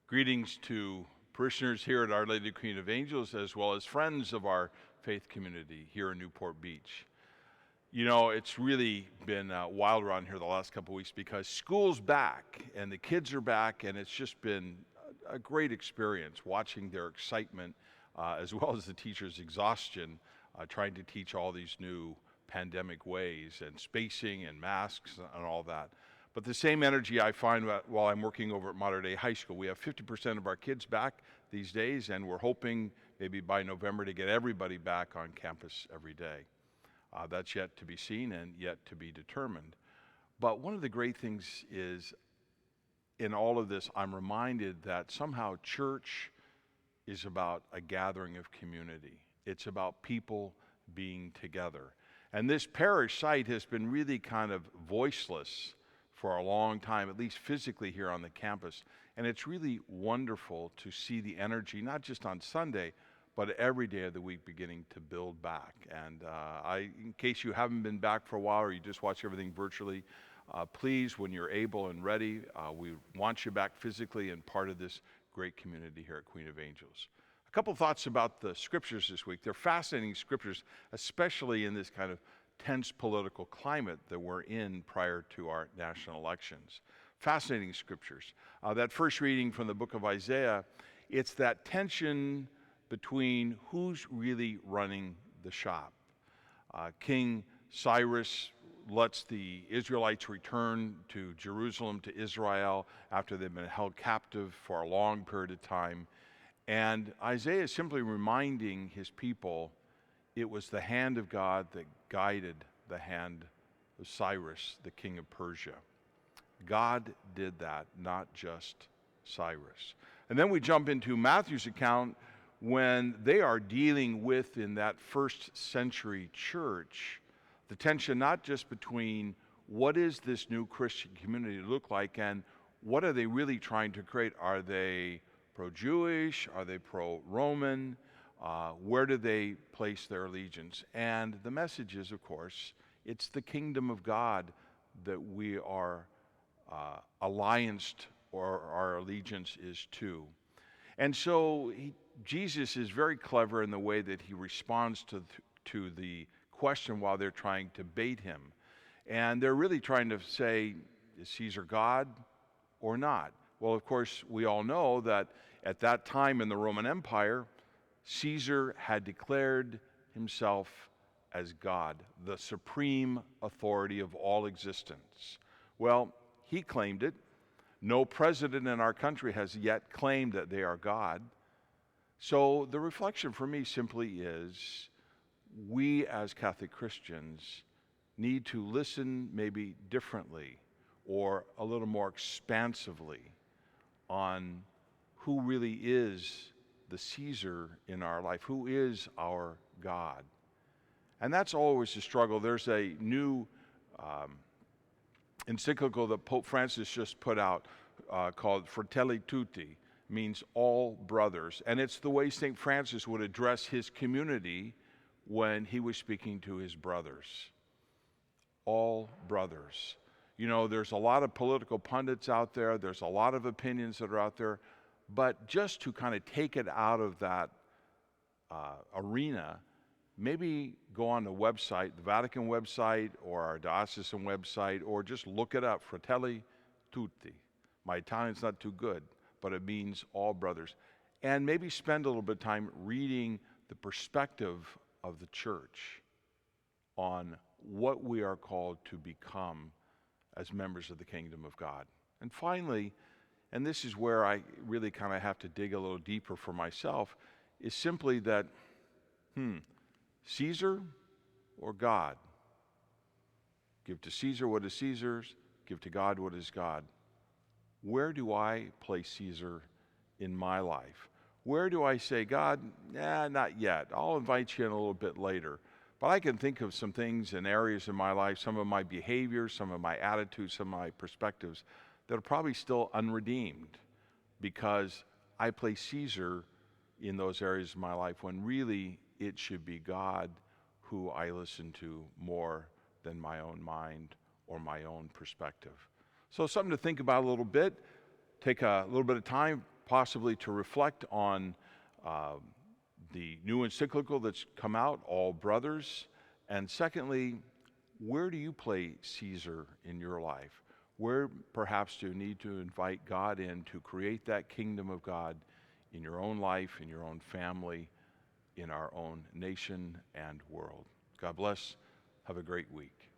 Greetings to parishioners here at Our Lady Queen of Angels, as well as friends of our faith community here in Newport Beach. You know, it's really been wild around here the last couple of weeks because school's back and the kids are back, and it's just been a great experience watching their excitement as well as the teachers' exhaustion trying to teach all these new pandemic ways and spacing and masks and all that. But the same energy I find while I'm working over at Mater Dei High School. We have 50% of our kids back these days, and we're hoping maybe by November to get everybody back on campus every day. That's yet to be seen and yet to be determined. But one of the great things is, in all of this, I'm reminded that somehow church is about a gathering of community. It's about people being together. And this parish site has been really kind of voiceless for a long time, at least physically here on the campus. And it's really wonderful to see the energy, not just on Sunday, but every day of the week beginning to build back. And in case you haven't been back for a while or you just watch everything virtually, please, when you're able and ready, we want you back physically and part of this great community here at Queen of Angels. A couple thoughts about the scriptures this week. They're fascinating scriptures, especially in this kind of tense political climate that we're in prior to our national elections. Fascinating scriptures. That first reading from the book of Isaiah, it's that tension between who's really running the shop. King Cyrus lets the Israelites return to Jerusalem, to Israel, after they've been held captive for a long period of time. And Isaiah is simply reminding his people it was the hand of God that guided the hand of Cyrus, the king of Persia. God did that, not just Cyrus. And then we jump into Matthew's account when they are dealing with, in that first century church, the tension not just between what is this new Christian community look like and what are they really trying to create? Are they pro-Jewish? Are they pro-Roman? Where do they place their allegiance? And the message is, of course, it's the kingdom of God that we are allianced, or our allegiance is to. And so Jesus is very clever in the way that he responds to the question while they're trying to bait him. And they're really trying to say, is Caesar God or not? Well, of course, we all know that at that time in the Roman Empire, Caesar had declared himself as God, the supreme authority of all existence. Well, he claimed it. No president in our country has yet claimed that they are God. So the reflection for me simply is, we as Catholic Christians need to listen maybe differently or a little more expansively on who really is the Caesar in our life, who is our God. And that's always a struggle. There's a new encyclical that Pope Francis just put out called Fratelli Tutti, means all brothers. And it's the way St. Francis would address his community when he was speaking to his brothers. All brothers. You know, there's a lot of political pundits out there, there's a lot of opinions that are out there, but just to kind of take it out of that arena, maybe go on the website, the Vatican website, or our diocesan website, or just look it up, Fratelli Tutti. My Italian's not too good, but it means all brothers. And maybe spend a little bit of time reading the perspective of the church on what we are called to become as members of the kingdom of God. And finally, and this is where I really kind of have to dig a little deeper for myself, is simply that, Caesar or God? Give to Caesar what is Caesar's, give to God what is God. Where do I place Caesar in my life? Where do I say, God, not yet. I'll invite you in a little bit later. But I can think of some things and areas in my life, some of my behaviors, some of my attitudes, some of my perspectives that are probably still unredeemed because I place Caesar in those areas of my life when really it should be God who I listen to more than my own mind or my own perspective. So something to think about a little bit. Take a little bit of time, possibly to reflect on the new encyclical that's come out, All Brothers. And secondly, where do you play Caesar in your life? Where perhaps do you need to invite God in to create that kingdom of God in your own life, in your own family, in our own nation and world? God bless. Have a great week.